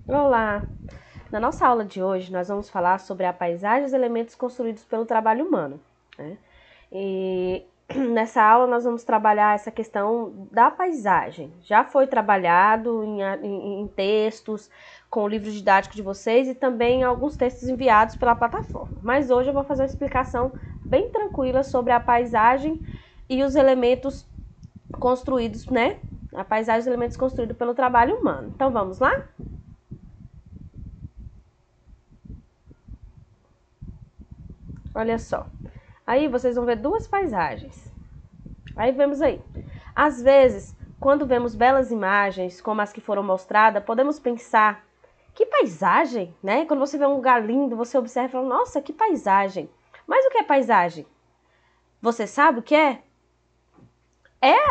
Olá! Na nossa aula de hoje, nós vamos falar sobre a paisagem e os elementos construídos pelo trabalho humano, né? E nessa aula nós vamos trabalhar essa questão da paisagem. Já foi trabalhado em textos, com o livro didático de vocês e também em alguns textos enviados pela plataforma. Mas hoje eu vou fazer uma explicação bem tranquila sobre a paisagem e os elementos construídos, né? A paisagem e os elementos construídos pelo trabalho humano. Então vamos lá? Olha só. Aí vocês vão ver duas paisagens. Aí vemos aí. Às vezes, quando vemos belas imagens, como as que foram mostradas, podemos pensar, que paisagem, né? Quando você vê um lugar lindo, você observa e fala, nossa, que paisagem. Mas o que é paisagem? Você sabe o que é?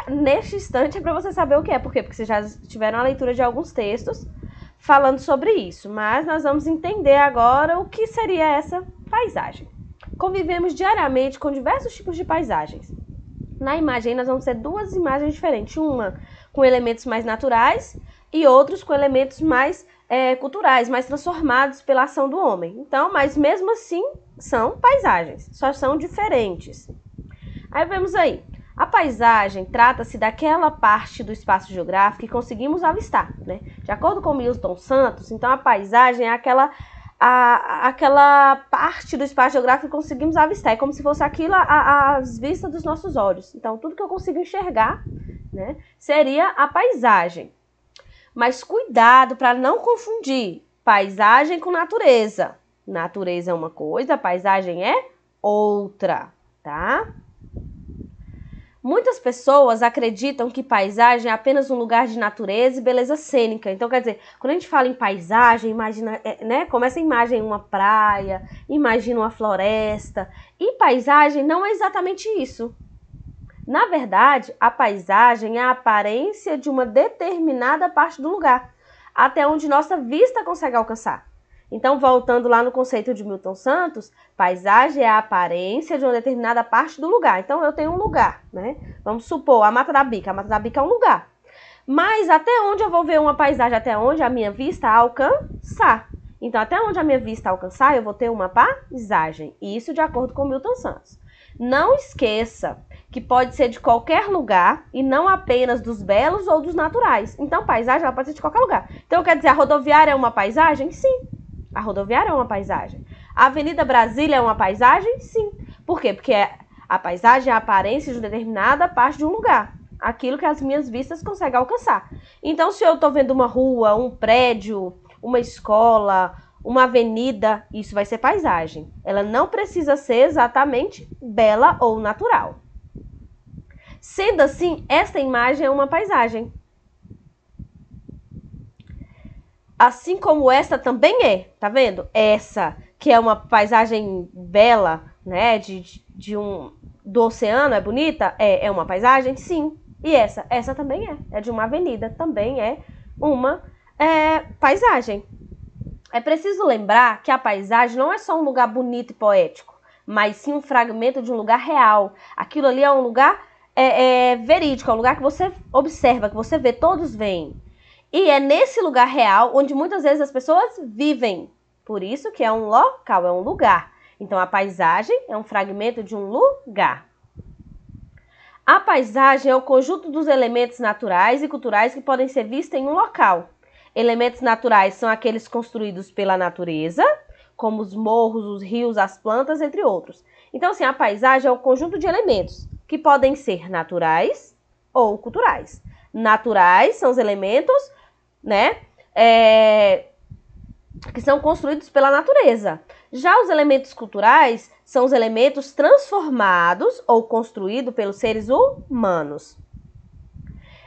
Neste instante, é para você saber o que é. Por quê? Porque vocês já tiveram a leitura de alguns textos falando sobre isso. Mas nós vamos entender agora o que seria essa paisagem. Convivemos diariamente com diversos tipos de paisagens. Na imagem, nós vamos ter duas imagens diferentes. Uma com elementos mais naturais e outros com elementos mais culturais, mais transformados pela ação do homem. Então, mas mesmo assim, são paisagens, só são diferentes. Aí vemos aí. A paisagem trata-se daquela parte do espaço geográfico que conseguimos avistar, né? De acordo com Milton Santos, então a paisagem é aquela parte do espaço geográfico que conseguimos avistar. É como se fosse aquilo às vistas dos nossos olhos. Então, tudo que eu consigo enxergar, né, seria a paisagem. Mas cuidado para não confundir paisagem com natureza. Natureza é uma coisa, paisagem é outra, tá? Muitas pessoas acreditam que paisagem é apenas um lugar de natureza e beleza cênica. Então, quer dizer, quando a gente fala em paisagem, imagina, né? Começa a imagem uma praia, imagina uma floresta. E paisagem não é exatamente isso. Na verdade, a paisagem é a aparência de uma determinada parte do lugar, até onde nossa vista consegue alcançar. Então, voltando lá no conceito de Milton Santos, paisagem é a aparência de uma determinada parte do lugar. Então, eu tenho um lugar, né? Vamos supor, a Mata da Bica. A Mata da Bica é um lugar. Mas até onde eu vou ver uma paisagem? Até onde a minha vista alcançar. Então, até onde a minha vista alcançar, eu vou ter uma paisagem. Isso de acordo com Milton Santos. Não esqueça que pode ser de qualquer lugar e não apenas dos belos ou dos naturais. Então, paisagem ela pode ser de qualquer lugar. Então, quer dizer, a rodoviária é uma paisagem? Sim. A rodoviária é uma paisagem. A Avenida Brasília é uma paisagem? Sim. Por quê? Porque a paisagem é a aparência de uma determinada parte de um lugar. Aquilo que as minhas vistas conseguem alcançar. Então, se eu estou vendo uma rua, um prédio, uma escola, uma avenida, isso vai ser paisagem. Ela não precisa ser exatamente bela ou natural. Sendo assim, esta imagem é uma paisagem. Assim como essa também é, tá vendo? Essa, que é uma paisagem bela, né, do oceano, é bonita? É uma paisagem? Sim. E essa também é de uma avenida, também é uma paisagem. É preciso lembrar que a paisagem não é só um lugar bonito e poético, mas sim um fragmento de um lugar real. Aquilo ali é um lugar verídico, é um lugar que você observa, que você vê, todos veem. E é nesse lugar real onde muitas vezes as pessoas vivem. Por isso que é um local, é um lugar. Então, a paisagem é um fragmento de um lugar. A paisagem é o conjunto dos elementos naturais e culturais que podem ser vistos em um local. Elementos naturais são aqueles construídos pela natureza, como os morros, os rios, as plantas, entre outros. Então, assim, a paisagem é o conjunto de elementos que podem ser naturais ou culturais. Naturais são os elementos, né, que são construídos pela natureza. Já os elementos culturais são os elementos transformados ou construídos pelos seres humanos.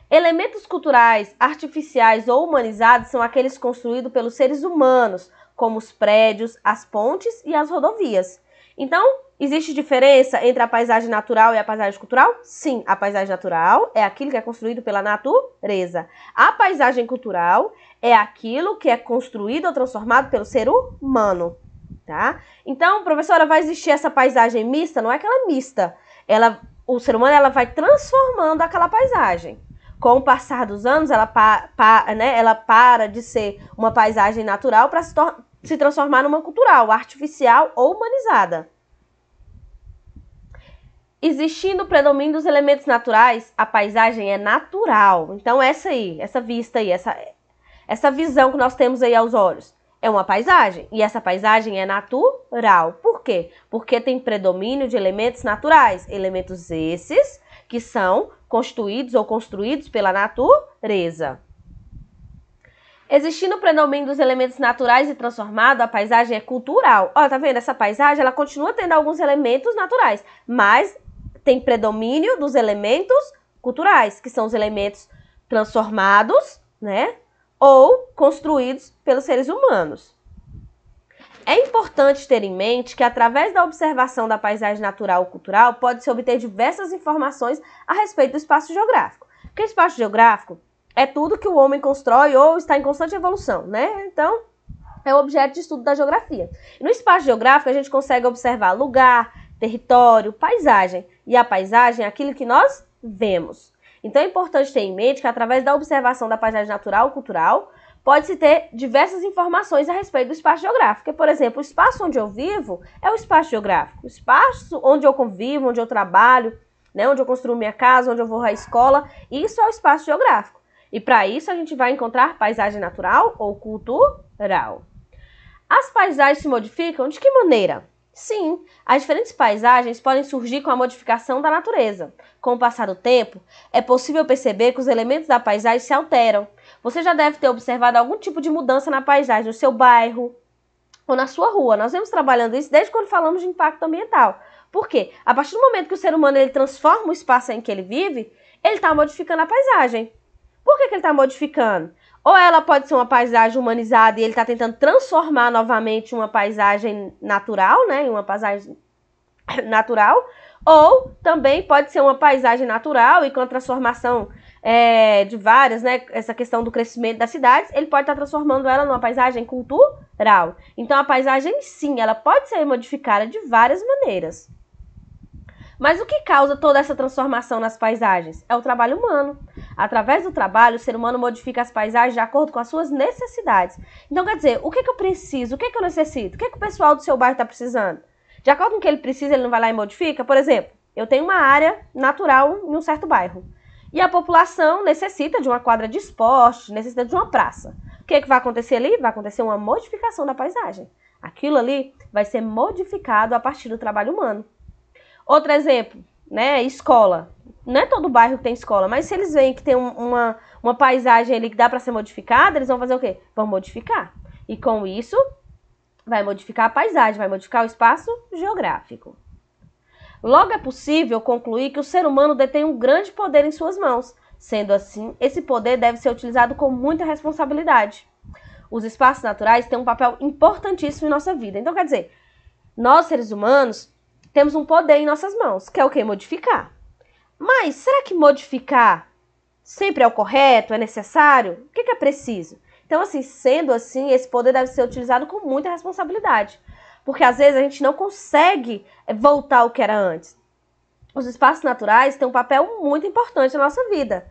Elementos culturais, artificiais ou humanizados são aqueles construídos pelos seres humanos, como os prédios, as pontes e as rodovias. Então, existe diferença entre a paisagem natural e a paisagem cultural? Sim, a paisagem natural é aquilo que é construído pela natureza. A paisagem cultural é aquilo que é construído ou transformado pelo ser humano, tá? Então, professora, vai existir essa paisagem mista? Não é que ela é mista. O ser humano vai transformando aquela paisagem. Com o passar dos anos, ela para de ser uma paisagem natural para se transformar numa cultural, artificial ou humanizada. Existindo o predomínio dos elementos naturais, a paisagem é natural. Então essa vista aí, essa visão que nós temos aí aos olhos, é uma paisagem. E essa paisagem é natural. Por quê? Porque tem predomínio de elementos naturais. Elementos esses que são constituídos ou construídos pela natureza. Existindo o predomínio dos elementos naturais e transformado, a paisagem é cultural. Olha, tá vendo? Essa paisagem, ela continua tendo alguns elementos naturais, mas tem predomínio dos elementos culturais, que são os elementos transformados, né? Ou construídos pelos seres humanos. É importante ter em mente que, através da observação da paisagem natural ou cultural, pode-se obter diversas informações a respeito do espaço geográfico. Porque espaço geográfico é tudo que o homem constrói ou está em constante evolução, né? Então, é o objeto de estudo da geografia. E no espaço geográfico, a gente consegue observar lugar, território, paisagem. E a paisagem é aquilo que nós vemos. Então, é importante ter em mente que, através da observação da paisagem natural ou cultural, pode-se ter diversas informações a respeito do espaço geográfico. Por exemplo, o espaço onde eu vivo é o espaço geográfico. O espaço onde eu convivo, onde eu trabalho, né, onde eu construo minha casa, onde eu vou à escola, isso é o espaço geográfico. E para isso a gente vai encontrar paisagem natural ou cultural. As paisagens se modificam de que maneira? Sim, as diferentes paisagens podem surgir com a modificação da natureza. Com o passar do tempo, é possível perceber que os elementos da paisagem se alteram. Você já deve ter observado algum tipo de mudança na paisagem, no seu bairro ou na sua rua. Nós vemos trabalhando isso desde quando falamos de impacto ambiental. Por quê? A partir do momento que o ser humano ele transforma o espaço em que ele vive, ele está modificando a paisagem. Por que ele está modificando? Ou ela pode ser uma paisagem humanizada e ele está tentando transformar novamente uma paisagem natural, né, em uma paisagem natural, ou também pode ser uma paisagem natural e com a transformação de várias, né, essa questão do crescimento das cidades, ele pode estar transformando ela numa paisagem cultural. Então a paisagem, sim, ela pode ser modificada de várias maneiras. Mas o que causa toda essa transformação nas paisagens? É o trabalho humano. Através do trabalho, o ser humano modifica as paisagens de acordo com as suas necessidades. Então, quer dizer, o que eu preciso? O que eu necessito? O que o pessoal do seu bairro está precisando? De acordo com o que ele precisa, ele não vai lá e modifica? Por exemplo, eu tenho uma área natural em um certo bairro. E a população necessita de uma quadra de esporte, necessita de uma praça. O que vai acontecer ali? Vai acontecer uma modificação da paisagem. Aquilo ali vai ser modificado a partir do trabalho humano. Outro exemplo, né, escola. Não é todo bairro que tem escola, mas se eles veem que tem uma paisagem ali que dá para ser modificada, eles vão fazer o quê? Vão modificar. E com isso, vai modificar a paisagem, vai modificar o espaço geográfico. Logo, é possível concluir que o ser humano detém um grande poder em suas mãos. Sendo assim, esse poder deve ser utilizado com muita responsabilidade. Os espaços naturais têm um papel importantíssimo em nossa vida. Então, quer dizer, nós, seres humanos, temos um poder em nossas mãos, que é o quê? Modificar. Mas será que modificar sempre é o correto, é necessário? O que é preciso? Então, assim, sendo assim, esse poder deve ser utilizado com muita responsabilidade. Porque, às vezes, a gente não consegue voltar ao que era antes. Os espaços naturais têm um papel muito importante na nossa vida.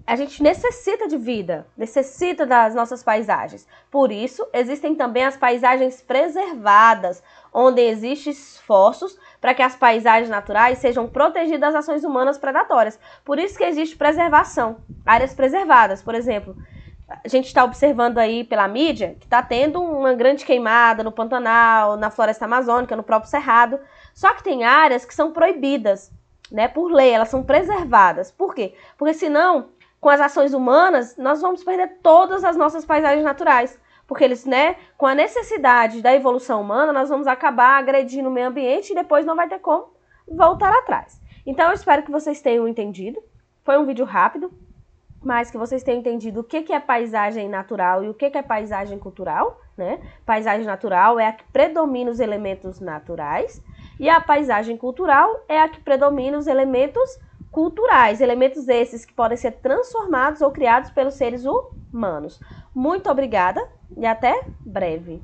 A gente necessita de vida, necessita das nossas paisagens. Por isso, existem também as paisagens preservadas, onde existem esforços para que as paisagens naturais sejam protegidas das ações humanas predatórias. Por isso que existe preservação, áreas preservadas. Por exemplo, a gente está observando aí pela mídia que está tendo uma grande queimada no Pantanal, na floresta amazônica, no próprio Cerrado. Só que tem áreas que são proibidas, né, por lei, elas são preservadas. Por quê? Porque senão, com as ações humanas, nós vamos perder todas as nossas paisagens naturais. Porque eles, né, com a necessidade da evolução humana, nós vamos acabar agredindo o meio ambiente e depois não vai ter como voltar atrás. Então, eu espero que vocês tenham entendido. Foi um vídeo rápido, mas que vocês tenham entendido o que é paisagem natural e o que é paisagem cultural, né? Paisagem natural é a que predomina os elementos naturais e a paisagem cultural é a que predomina os elementos culturais, elementos esses que podem ser transformados ou criados pelos seres humanos. Muito obrigada e até breve!